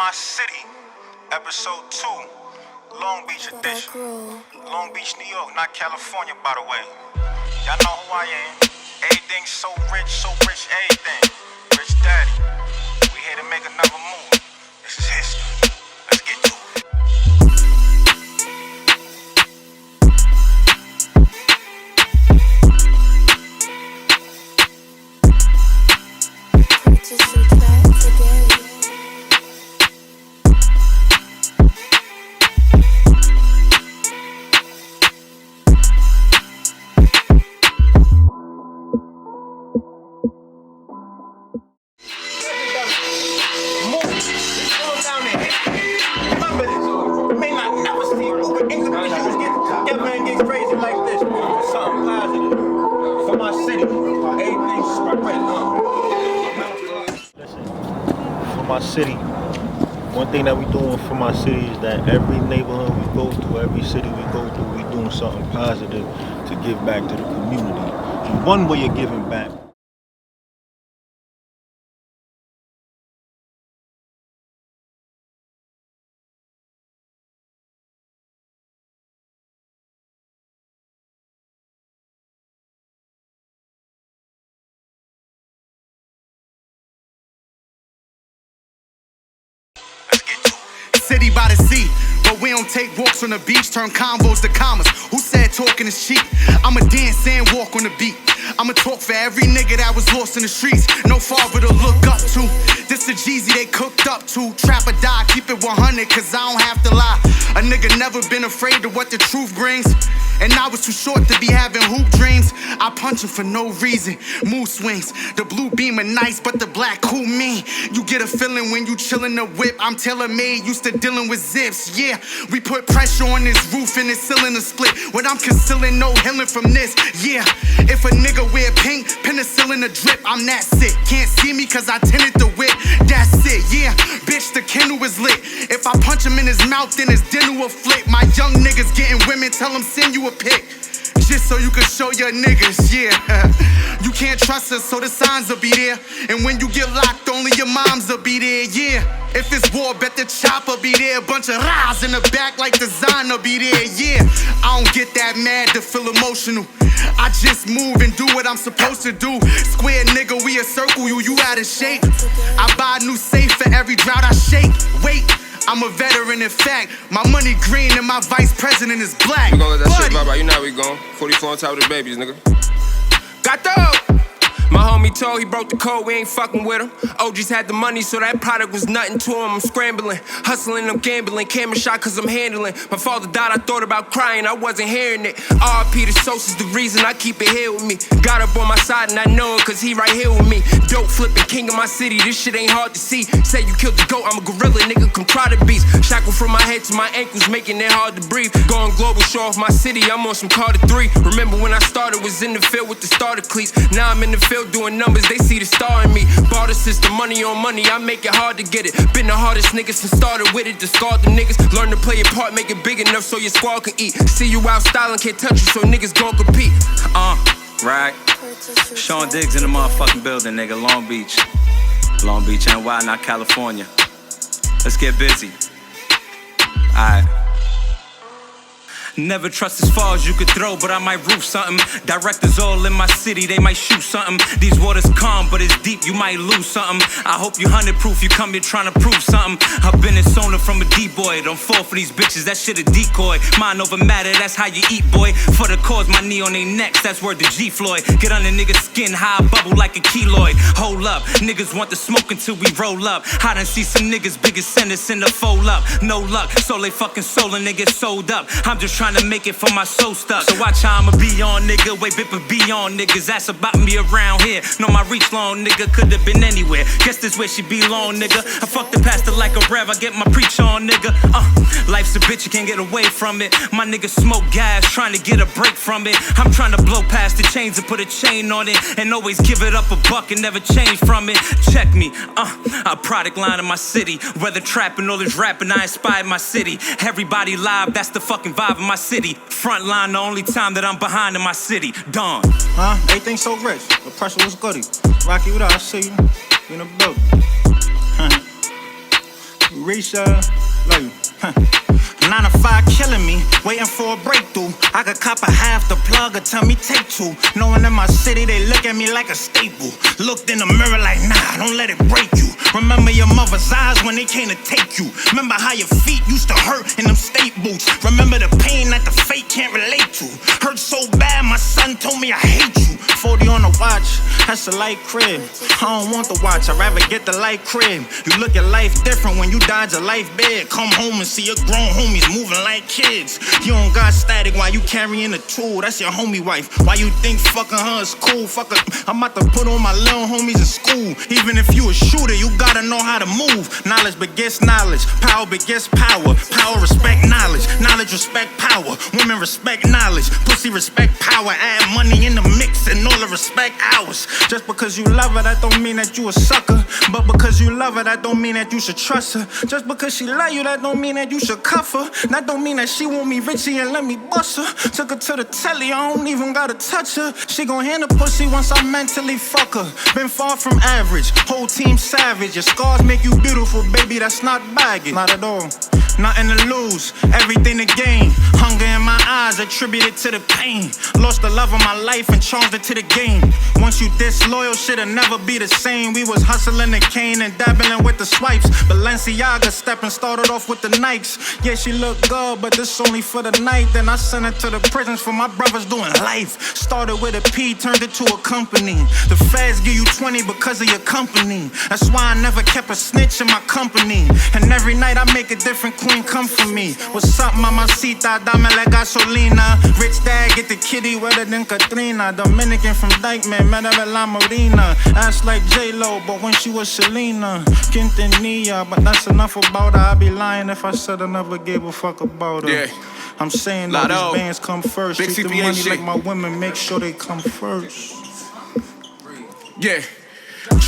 my city, episode 2, Long Beach edition. Long Beach, New York, not California, by the way. Y'all know who I am. Everything so rich, everything. Rich Daddy. We here to make another move. This is history. Let's get to it. My city. One thing that we doing for my city is that every neighborhood we go through, every city we go through, we doing something positive to give back to the community. And one way of giving back. City by the sea, but we don't take walks on the beach, turn convos to commas. Who said talking is cheap? I'ma dance and walk on the beat. I'ma talk for every nigga that was lost in the streets. No father to look up to. This the Jeezy they cooked up to. Trap or die, keep it 100, cause I don't have to lie. A nigga never been afraid of what the truth brings. And I was too short to be having hoop dreams. I punch him for no reason. Mood swings. The blue beam are nice, but the black cool me. You get a feeling when you chillin' the whip. I'm tailor-made, used to dealing with zips. Yeah, we put pressure on this roof and it's ceiling a split. What I'm concealing, no healing from this. Yeah, if a nigga wear pink, penicillin a drip, I'm that sick. Can't see me cause I tinted the whip. That's it, yeah. Bitch, the Kindle is lit. If I punch him in his mouth, then his dinner will flip. My young niggas getting women, tell them send you a pic. Just so you can show your niggas, yeah. You can't trust us, so the signs will be there. And when you get locked, only your moms will be there, yeah. If it's war, bet the chopper be there. Bunch of ras in the back like designer be there, yeah. I don't get that mad to feel emotional. I just move and do what I'm supposed to do. Square nigga, we a circle you out of shape. I buy a new safe for every drought I shake. Wait, I'm a veteran in fact. My money green and my vice president is black. We gon' let that shit bye-bye, you know how we gon'. 44 on top of the babies, nigga. Gato! My homie told he broke the code, we ain't fucking with him. OGs had the money, so that product was nothing to him. I'm scrambling, hustling, I'm gambling. Camera shot cause I'm handling. My father died, I thought about crying, I wasn't hearing it. R.I.P. the Sos is the reason I keep it here with me. Got up on my side and I know it cause he right here with me. Dope flipping, king of my city, this shit ain't hard to see. Say you killed the goat, I'm a gorilla, nigga, come try the beast. Shackled from my head to my ankles, making it hard to breathe. Going global, show off my city, I'm on some Carter 3. Remember when I started, was in the field with the starter cleats. Now I'm in the field doing numbers, they see the star in me. Barter system, money on money, I make it hard to get it. Been the hardest niggas since started with it. Discard the niggas, learn to play your part, make it big enough so your squad can eat. See you out styling, can't touch you, so niggas gon' compete. Right. Sean Diggs in the motherfucking building, nigga. Long Beach. Long Beach, NY, not California. Let's get busy. Alright. Never trust as far as you could throw, but I might roof something. Directors all in my city, they might shoot something. These waters calm, but it's deep, you might lose something. I hope you 100-proof, you come here trying to prove something. I've been in Sona from a D-boy, don't fall for these bitches, that shit a decoy. Mind over matter, that's how you eat, boy. For the cause, my knee on they necks, that's word to G Floyd. Get under niggas' skin, high bubble like a keloid. Hold up, niggas want the smoke until we roll up. I done see some niggas bigger sentence in the fold up. No luck, so they fucking sold and they get sold up. I'm just trying to make it for my soul stuck. So watch how I'ma be on, nigga. Wait, Bipper be on, niggas. That's about me around here. Know my reach long, nigga. Could've been anywhere. Guess this where she belong, nigga. I fuck the pastor like a rev. I get my preach on, nigga. Life's a bitch, you can't get away from it. My nigga smoke gas, trying to get a break from it. I'm trying to blow past the chains and put a chain on it. And always give it up a buck and never change from it. Check me, a product line of my city. Whether trapping or this rapping, I inspired my city. Everybody live, that's the fucking vibe of my city. Front line, the only time that I'm behind in my city. Dawn. Everything so rich. The pressure was goody. Rocky, what up? I see you. You in the building. Risha, love you. 9 to 5 killing me, waiting for a breakthrough. I could cop a half the plug or tell me take two. Knowing in my city they look at me like a staple. Looked in the mirror like, nah, don't let it break you. Remember your mother's eyes when they came to take you. Remember how your feet used to hurt in them state boots. Remember the pain that the fate can't relate to. Hurt so bad my son told me I hate you. 40 on the watch, that's a light crib. I don't want the watch, I'd rather get the light crib. You look at life different when you dodge a life bed. Come home and see your grown homies moving like kids. You don't got static while you carrying a tool. That's your homie wife. Why you think fucking her is cool? Fuck her. I'm about to put on my little homies in school. Even if you a shooter, you gotta know how to move. Knowledge begets knowledge. Power begets power. Power respect knowledge. Knowledge respect power. Women respect knowledge. Pussy respect power. Add money in the mix and all the respect ours. Just because you love her, that don't mean that you a sucker. But because you love her, that don't mean that you should trust her. Just because she love you, that don't mean that you should cuff her. That don't mean that she want me Richie and let me bust her. Took her to the telly, I don't even gotta touch her. She gon' hand the pussy once I mentally fuck her. Been far from average, whole team savage. Your scars make you beautiful, baby, that's not baggage. Not at all. Nothing to lose, everything to gain. Hunger in my eyes, attributed to the pain. Lost the love of my life and charged it to the game. Once you disloyal, shit'll never be the same. We was hustling the cane and dabbling with the swipes. Balenciaga stepping started off with the Nikes. Yeah, she look good, but this only for the night. Then I sent her to the prisons for my brothers doing life. Started with a P, turned it to a company. The feds give you 20 because of your company. That's why I never kept a snitch in my company. And every night I make a different queen come for me. What's up, mamacita? Dame la gasolina. Rich dad, get the kitty wetter than Katrina. Dominican from Dykeman, met her at La Marina. Ass like J-Lo, but when she was Selena. Quintanilla, but that's enough about her. I'd be lying if I said I never gave a fuck about her. Yeah. I'm saying all these bands come first. Big Treat the CPA money shit. like my women, make sure they come first. Yeah.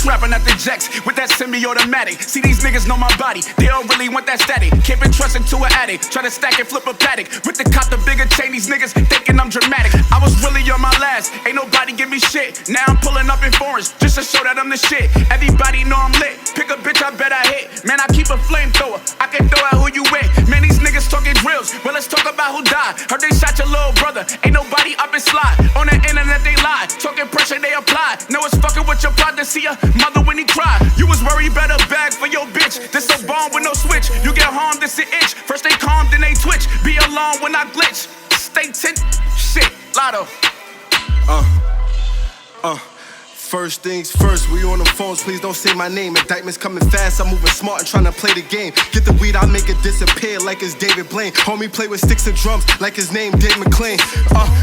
Trapping at the jacks with that semi-automatic. See, these niggas know my body, they don't really want that static. Can't be trusted to an addict, try to stack and flip a paddock. With the cop, the bigger chain, these niggas thinking I'm dramatic. I was really on my last, ain't nobody give me shit. Now I'm pulling up in foreigns, just to show that I'm the shit. Everybody know I'm lit, pick a bitch, I bet I hit. Man, I keep a flamethrower, I can throw out who you with. Man, these niggas talking drills, well, let's talk about who died. Heard they shot your little brother, ain't nobody up and slide. On the internet, they lie, talking pressure, they apply. Know it's fucking with your partner, see your mother when he cry. You was worried better bag for your bitch. This a bomb with no switch. You get harmed, this an itch. First they calm, then they twitch. Be alone when I glitch. Stay tent. Shit, Lotto. First things first, we on them phones, please don't say my name. Indictments coming fast, I'm moving smart and trying to play the game. Get the weed, I make it disappear like it's David Blaine. Homie play with sticks and drums like his name Dave McClain.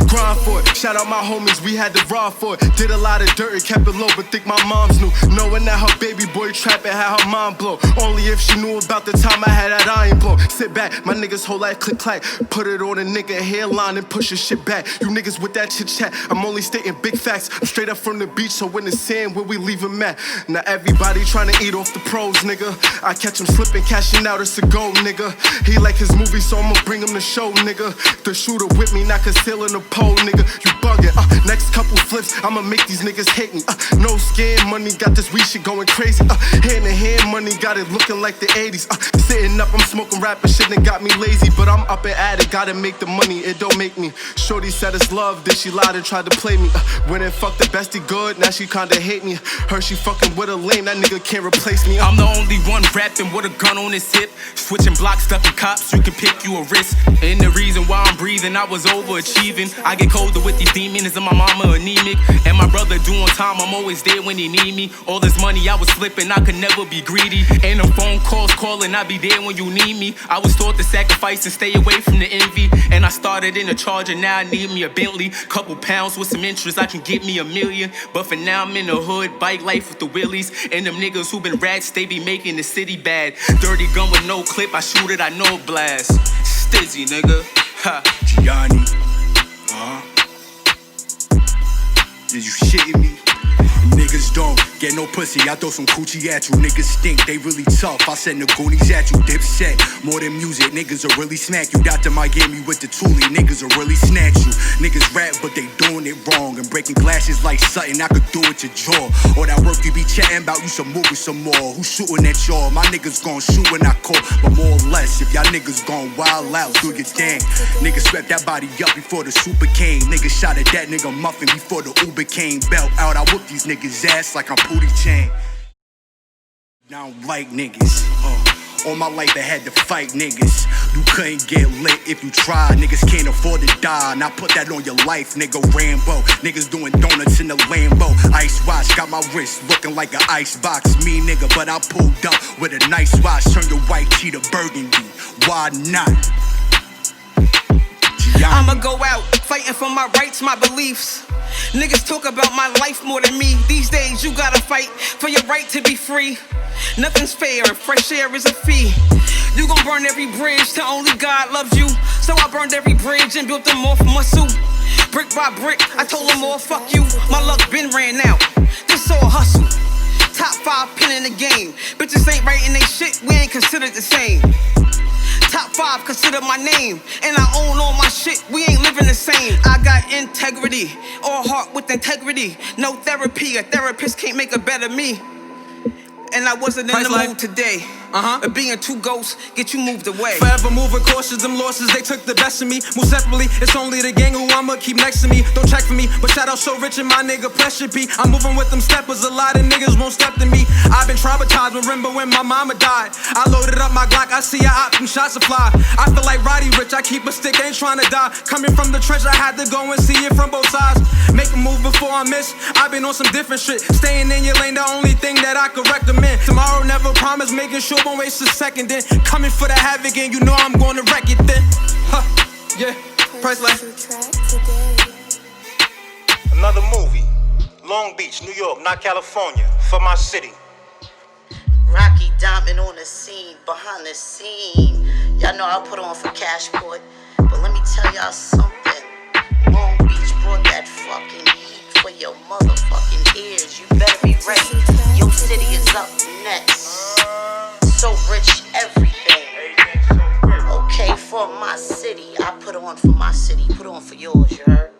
Grind for it, shout out my homies, we had to rob for it. Did a lot of dirt, kept it low, but think my moms knew. Knowing that her baby boy trapping had her mind blow. Only if she knew about the time I had that iron blow. Sit back, my niggas whole life click clack. Put it on a nigga hairline and push your shit back. You niggas with that chit chat, I'm only stating big facts. I'm straight up from the beach, so in the sand where we leave him at. Now everybody trying to eat off the pros, nigga. I catch him slipping, cashing out, it's a go, nigga. He like his movie, so I'ma bring him the show, nigga. The shooter with me, not concealing the pole, nigga. You bugging, next couple flips, I'ma make these niggas hate me. No scam money, got this weed shit going crazy. Hand in hand money, got it looking like the 80s. Sitting up, I'm smoking rapper shit and got me lazy. But I'm up and at it, gotta make the money, it don't make me. Shorty said it's love, then she lied and tried to play me. Went and fucked the bestie good, now she kinda hate me. Heard she fucking with a lame, that nigga can't replace me. I'm the only one rapping with a gun on his hip. Switching blocks, ducking cops, you can pick you a risk. And the reason why I'm breathing, I was overachieving. I get colder with these demons and my mama anemic. And my brother doing time, I'm always there when he need me. All this money I was flipping, I could never be greedy. And the phone calls calling, I be there when you need me. I was taught to sacrifice and stay away from the envy. And I started in a Charger, now I need me a Bentley. Couple pounds with some interest, I can get me $1 million. But for now I'm in the hood, bike life with the willies. And them niggas who been rats, they be making the city bad. Dirty gun with no clip, I shoot it, I know it blast. Stizzy, nigga. Ha. Gianni, is you shitting me? Niggas don't get no pussy, I throw some coochie at you. Niggas stink, they really tough. I send the goonies at you, dipset. More than music, niggas will really smack you. Down to Miami with the toolie, niggas will really snatch you. Niggas rap, but they doing it wrong. And breaking glasses like something I could do with your jaw. All that work you be chatting about, you should move with some more. Who's shooting at y'all? My niggas gon' shoot when I call. But more or less, if y'all niggas gon' wild out, do your thing. Niggas swept that body up before the super came. Niggas shot at that nigga muffin before the Uber came. Belt out, I whoop these niggas ass like I'm Pootie Chain. I don't like niggas. All my life I had to fight niggas. You couldn't get lit if you tried. Niggas can't afford to die. Now put that on your life, nigga. Rambo. Niggas doing donuts in the Lambo. Ice watch, got my wrist looking like an ice box. Me nigga, but I pulled up with a nice watch. Turn your white tee to burgundy. Why not? I'ma go out fighting for my rights, my beliefs. Niggas talk about my life more than me. These days you gotta fight for your right to be free. Nothing's fair and fresh air is a fee. You gon' burn every bridge till only God loves you. So I burned every bridge and built them more for muscle. Brick by brick, I told them all fuck you. My luck been ran out, this all hustle. Top 5 pin in the game. Bitches ain't writing they shit, we ain't considered the same. Top 5 consider my name, and I own all my shit, we ain't living the same. I got integrity, all heart with integrity. No therapy, a therapist can't make a better me. And I wasn't in the mood today. But being two ghosts get you moved away. Forever moving cautious, them losses, they took the best of me. Move separately, it's only the gang who I'ma keep next to me. Don't check for me, but shout out SoRich and my nigga Pressure P. I'm moving with them steppers, a lot of niggas won't step to me. I've been traumatized, remember when my mama died. I loaded up my Glock, I see a op, them shots will fly. I feel like Roddy Rich, I keep a stick, ain't trying to die. Coming from the trench, I had to go and see it from both sides. Make a move before I miss, I've been on some different shit. Staying in your lane, the only thing that I could recommend. Tomorrow never promise, making sure won't waste a second. Then coming for the havoc and you know I'm gonna wreck it then. Yeah, Priceline. Another movie. Long Beach, New York, not California. For my city. Rocky Diamond on the scene, behind the scene. Y'all know I put on for Cashport, but let me tell y'all something. Long Beach brought that fucking heat for your motherfucking ears. You better be ready. Your city is up next. SoRich everything. Okay, for my city, I put on for my city. Put on for yours, you heard?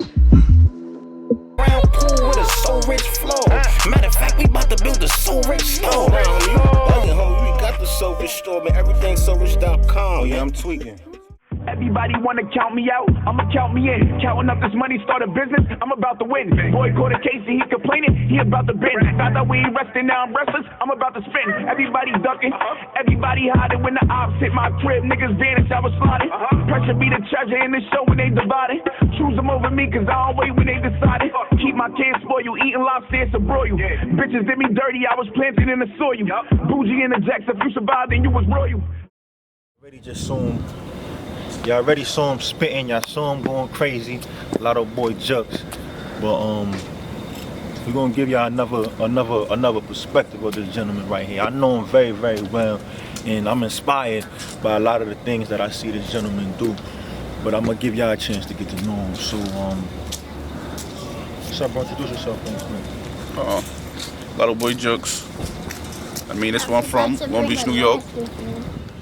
Round pool with a SoRich flow. Matter of fact, we about to build a SoRich store. We got the SoRich store, man. Everything SoRich.com. Oh yeah, I'm tweaking. Everybody wanna count me out, I'ma count me in. Counting up this money, start a business, I'm about to win. Boy caught a case and he complaining, he about to bend. Thought that we ain't resting, now I'm restless, I'm about to spin. Everybody ducking, everybody hiding. When the ops hit my crib, niggas vanish, I was sliding. Pressure be the treasure in the show when they divided. Choose them over me cause I don't wait when they decided. Keep my kids spoil you, eating lobster to broil you. Bitches did me dirty, I was planted in the soil. Bougie in the jacks, if you survived then you was royal. Already just saw him. Y'all already saw him spitting, y'all saw him going crazy. A lot of boy Jux. But we're gonna give y'all another perspective of this gentleman right here. I know him very, very well, and I'm inspired by a lot of the things that I see this gentleman do. But I'm gonna give y'all a chance to get to know him. So what's up, bro? Introduce yourself, thanks, man. Little boy Jux. I mean, that's where I'm from, Long Beach, New York.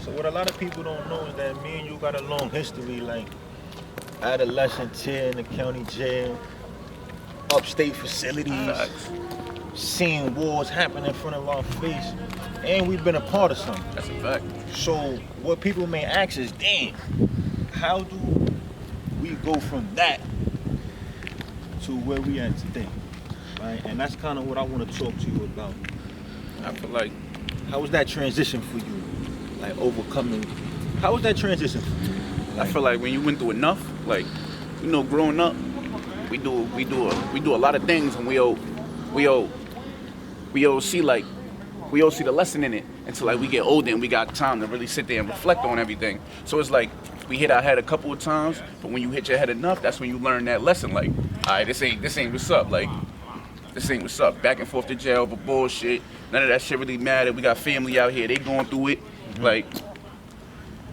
So what a lot of people don't know is that me and you got a long history, like adolescent here in the county jail, upstate facilities, seeing wars happen in front of our face, and we've been a part of something. That's a fact. So what people may ask is, damn, how do we go from that to where we at today, right? And that's kind of what I want to talk to you about. I feel like, how was that transition for you? Like overcoming, how was that transition for you? I feel like when you went through enough, like, you know, growing up, we do a lot of things, and we all see the lesson in it until like we get older and we got time to really sit there and reflect on everything. So it's like we hit our head a couple of times, but when you hit your head enough, that's when you learn that lesson. Like, all right, this ain't what's up. Like, this ain't what's up. Back and forth to jail for bullshit. None of that shit really mattered. We got family out here. They going through it. Like,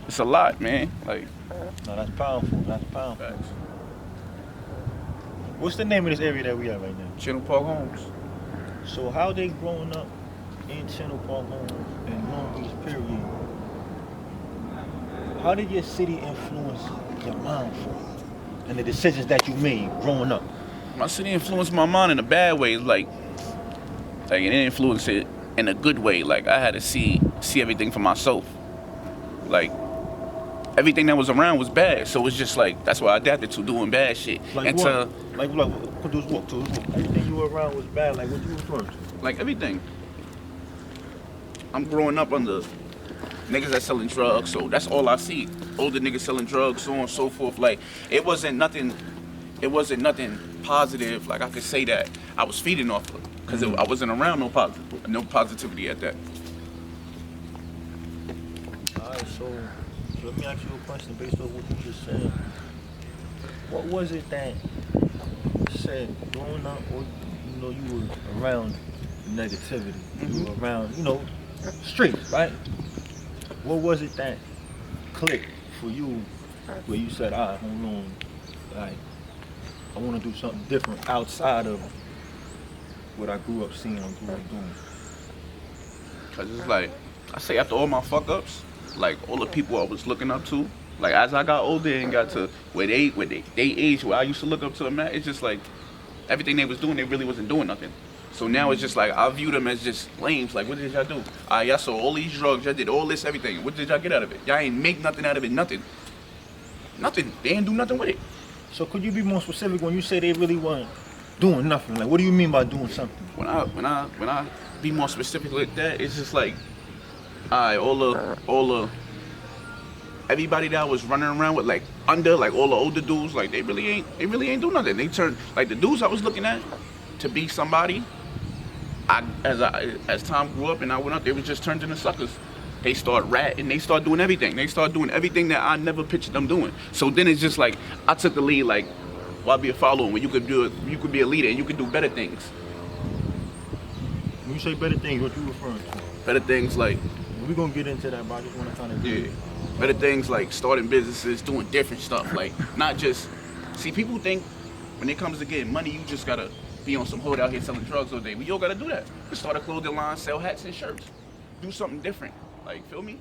it's a lot, man. Like, no, that's powerful. That's powerful. What's the name of this area that we at right now? Channel Park Homes. So how they growing up in Channel Park homes in Long Beach, period? How did your city influence your mind and the decisions that you made growing up? My city influenced my mind in a bad way. Like it didn't influence it in a good way. Like I had to see everything for myself. Like everything that was around was bad, so it's just like that's why I adapted to doing bad shit. Like and what? Like everything you were around was bad. Like what you referring to? Like everything. I'm growing up under niggas that selling drugs, so that's all I see. Older niggas selling drugs, so on and so forth. Like it wasn't nothing positive. Like I could say that I was feeding off of, because I wasn't around no positivity at that. Alright, so let me ask you a question based on what you just said. What was it that said growing up, or you were around negativity, you were around, streets, right? What was it that clicked for you where you said, hold on, like I want to do something different outside of what I grew up seeing or grew up doing? Cause it's like, I say after all my fuck ups, like all the people I was looking up to, like as I got older and got to where they age, where I used to look up to them at, it's just like everything they was doing, they really wasn't doing nothing. So now it's just like, I view them as just lames. Like, what did y'all do? Y'all sold all these drugs, y'all did all this, everything. What did y'all get out of it? Y'all ain't make nothing out of it, nothing. Nothing, they ain't do nothing with it. So could you be more specific when you say they really weren't doing nothing? Like, what do you mean by doing something? When I be more specific like that, it's just like, all the everybody that I was running around with, like all the older dudes, like they really ain't do nothing. They turned, like the dudes I was looking at to be somebody. As time grew up and I went up, they was just turned into suckers. They start ratting, they start doing everything. They start doing everything that I never pictured them doing. So then it's just like, I took the lead, like, why be a follower when you could be a leader and you could do better things. When you say better things, what you referring to? Better things like, we're gonna get into that, but I just wanna kind of better things like starting businesses, doing different stuff, like not just, see, people think when it comes to getting money, you just gotta be on some hood out here selling drugs all day. We all gotta do that. Just start a clothing line, sell hats and shirts. Do something different. Like, feel me?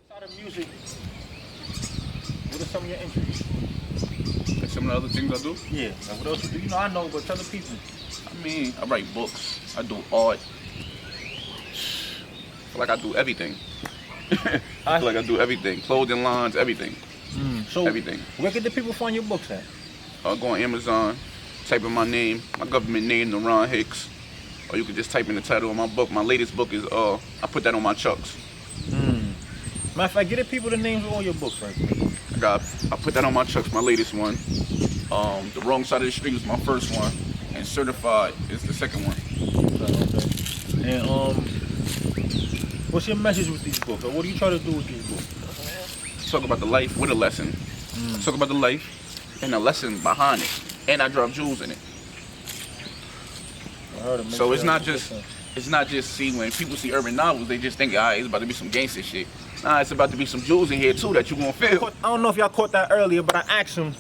Outside of music, what are some of your interests? Like some of the other things I do? Yeah, like what else you do? I know, but tell the people. I mean, I write books, I do art. I feel like I do everything. I feel like I do everything. Clothing lines, everything. So everything. Where can the people find your books at? Go on Amazon, type in my name, my government name, Naron Hicks. Or you could just type in the title of my book. My latest book is, I put that on my chucks. Matter of fact, get the people the names of all your books right there. I put that on my chucks, my latest one. The Wrong Side of the Street was my first one. And Certified is the second one. Okay. And what's your message with these books? Or what do you try to do with these books? Talk about the life with a lesson. Talk about the life and a lesson behind it. And I drop jewels in it. So it's not just, see, when people see urban novels, they just think, it's about to be some gangster shit. Nah, it's about to be some jewels in here too that you gonna feel. I don't know if y'all caught that earlier, but I asked him,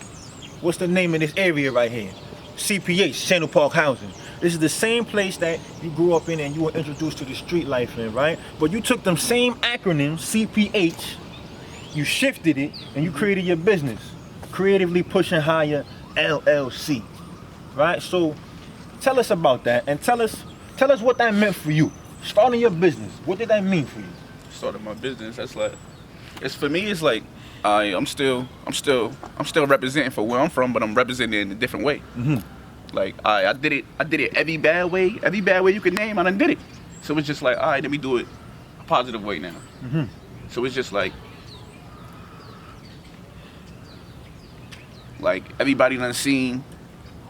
what's the name of this area right here? CPH, Channel Park Housing. This is the same place that you grew up in and you were introduced to the street life in, right? But you took them same acronyms, CPH, you shifted it, and you created your business. Creatively Pushing Higher, LLC, right? So tell us about that, and tell us what that meant for you. Starting your business, what did that mean for you? Starting my business, that's like, it's for me, it's like, I'm still representing for where I'm from, but I'm representing in a different way. Like, I did it every bad way you could name, I done did it. So it's just like, let me do it a positive way now. So it's just like everybody done seen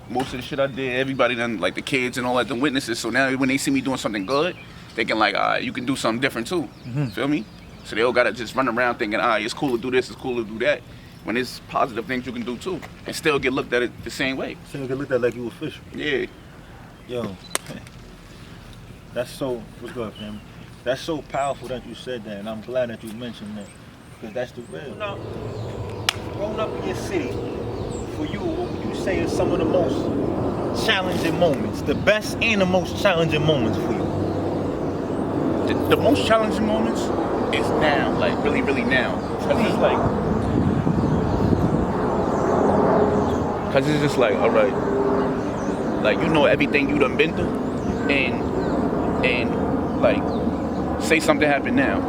most of the shit I did, everybody done, like the kids and all that, the witnesses. So now when they see me doing something good, they can like, you can do something different too. Feel me? So they all gotta just run around thinking, it's cool to do this, it's cool to do that. When there's positive things you can do too, and still get looked at it the same way. Still get looked at like you official. Yeah. Yo, that's so, what's good, fam? That's so powerful that you said that, and I'm glad that you mentioned that, because that's the real. Growing up in your city, for you, what would you say is some of the most challenging moments? The best and the most challenging moments for you? The most challenging moments is now, like really, really now. Cause it's just like, all right, like you know everything you done been through, and like say something happened now,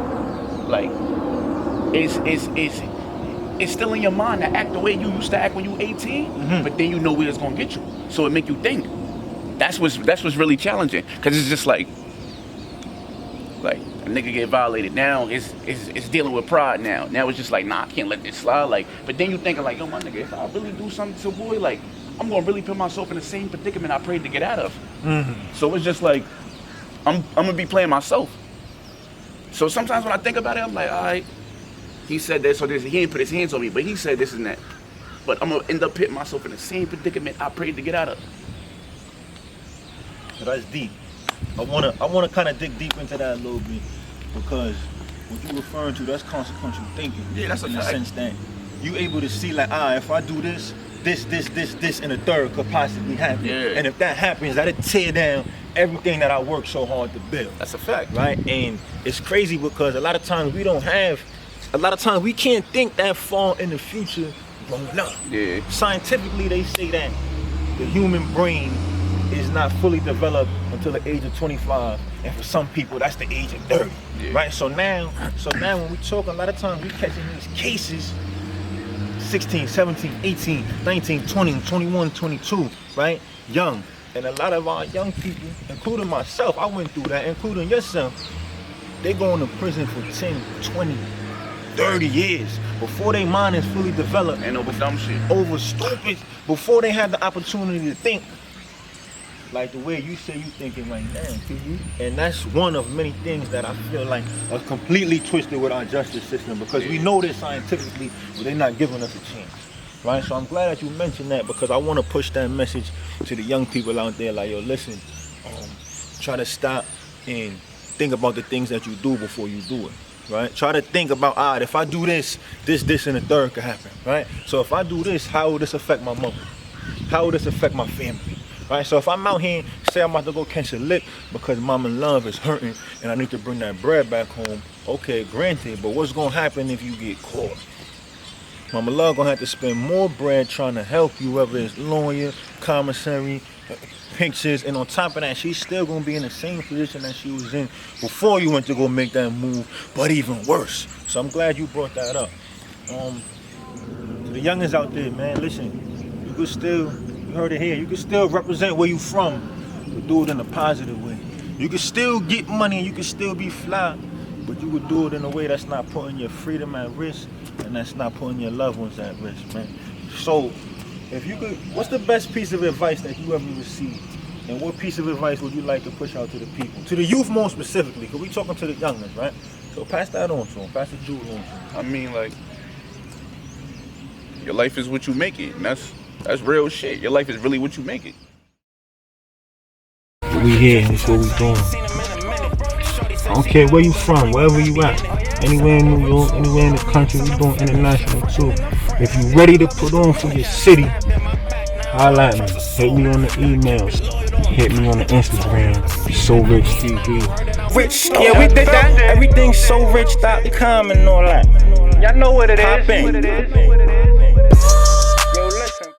like it's still in your mind to act the way you used to act when you 18, but then you know where it's gonna get you, so it make you think. That's what's really challenging, cause it's just like a nigga get violated now. It's dealing with pride now. Now it's just like, nah, I can't let this slide. Like, but then you thinking like, yo, my nigga, if I really do something to a boy, like I'm gonna really put myself in the same predicament I prayed to get out of. So it's just like I'm gonna be playing myself. So sometimes when I think about it, I'm like, all right, he said this or this. He ain't put his hands on me, but he said this and that. But I'm gonna end up putting myself in the same predicament I prayed to get out of. So that's deep. I wanna kind of dig deep into that a little bit, because what you're referring to, that's consequential thinking. Yeah, that's in a the fact. sense that you able to see like, if I do this, and a third could possibly happen. Yeah. And if that happens, that'll tear down everything that I worked so hard to build. That's a fact. Right? And it's crazy because a lot of times we can't think that far in the future growing up. Yeah. Scientifically, they say that the human brain is not fully developed until the age of 25, and for some people that's the age of 30. Yeah. Right? So now when we talk, a lot of times we catching these cases 16, 17, 18, 19, 20, 21, 22, right? Young. And a lot of our young people, including myself, I went through that, including yourself, they going to prison for 10, 20, 30 years before their mind is fully developed. And over dumb shit. Over stupid, before they had the opportunity to think like the way you say you thinking right now. And that's one of many things that I feel like are completely twisted with our justice system, because we know this scientifically, but they're not giving us a chance. Right? So I'm glad that you mentioned that, because I want to push that message to the young people out there, like, yo, listen, try to stop and think about the things that you do before you do it. Right? Try to think about, if I do this, and a third could happen. Right? So if I do this, how will this affect my mother? How will this affect my family? Right? So if I'm out here, say I'm about to go catch a lick because Mama Love is hurting and I need to bring that bread back home, okay, granted, but what's gonna happen if you get caught? Mama Love gonna have to spend more bread trying to help you, whether it's lawyer, commissary, pictures, and on top of that, she's still gonna be in the same position that she was in before you went to go make that move, but even worse. So I'm glad you brought that up. To the youngins out there, man, listen, you could still, you heard it here, you can still represent where you from, but do it in a positive way. You can still get money, you can still be fly, but you would do it in a way that's not putting your freedom at risk and that's not putting your loved ones at risk, man. So, if you could, what's the best piece of advice that you ever received? And what piece of advice would you like to push out to the people? To the youth more specifically, because we talking to the youngins, right? So pass that on to them, pass the jewel on to them. I mean, like, your life is what you make it, and that's real shit. Your life is really what you make it. We here, that's what we doing. I don't care where you from, wherever you at. Anywhere in New York, anywhere in the country, we doing international too. If you ready to put on for your city, holla at me. Hit me on the emails. Hit me on the Instagram, SoRich TV. Rich, yeah, we did that. Everything's SoRich.com and all that. Y'all know what it is.